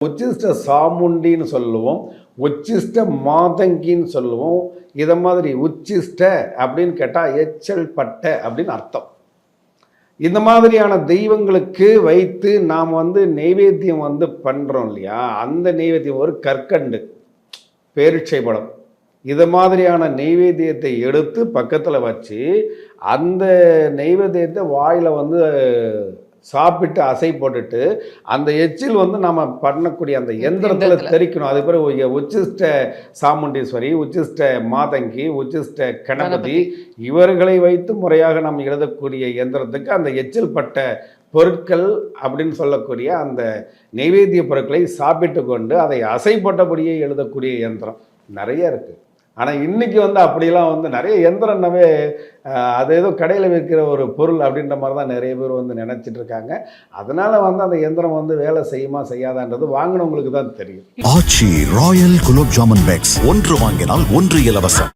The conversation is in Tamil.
உச்சிஷ்ட சாமுண்டின்னு சொல்லுவோம், உச்சிஷ்ட மாதங்கின்னு சொல்லுவோம். இதை மாதிரி உச்சிஷ்ட அப்படின்னு கேட்டால் எச்சல் பட்ட அப்படின்னு அர்த்தம். இந்த மாதிரியான தெய்வங்களுக்கு வைத்து நாம் நெய்வேத்தியம் பண்ணுறோம் இல்லையா, அந்த நெய்வேத்தியம் ஒரு கற்கண்டு, பேரிச்சை பழம், இது மாதிரியான நெய்வேத்தியத்தை எடுத்து பக்கத்தில் வச்சு அந்த நெய்வேத்தியத்தை வாயில் சாப்பிட்டு அசை போட்டுட்டு அந்த எச்சில் நம்ம பண்ணக்கூடிய அந்த எந்திரத்தில் தெரிக்கணும். அது பிறகு உச்சிஷ்ட சாமுண்டீஸ்வரி, உச்சிஷ்ட மாதங்கி, உச்சிஷ்ட கணபதி இவர்களை வைத்து முறையாக நாம் எழுதக்கூடிய எந்திரத்துக்கு அந்த எச்சில் பட்ட பொருட்கள் அப்படின்னு சொல்லக்கூடிய அந்த நெய்வேத்திய பொருட்களை சாப்பிட்டு கொண்டு அதை அசை போட்டபடியே எழுதக்கூடிய எந்திரம் நிறைய இருக்குது. ஆனால் இன்றைக்கி அப்படிலாம் நிறைய எந்திரம்னாவே அது ஏதோ கடையில் விற்கிற ஒரு பொருள் அப்படின்ற மாதிரி தான் நிறைய பேர் நினச்சிட்டு இருக்காங்க. அதனால் அந்த எந்திரம் வேலை செய்யுமா செய்யாதான்றது வாங்கினவங்களுக்கு தான் தெரியும். ஆச்சி ராயல் குலோப் ஜாமுன் பேக்ஸ் 1 வாங்கினால் 1 இலவசம்.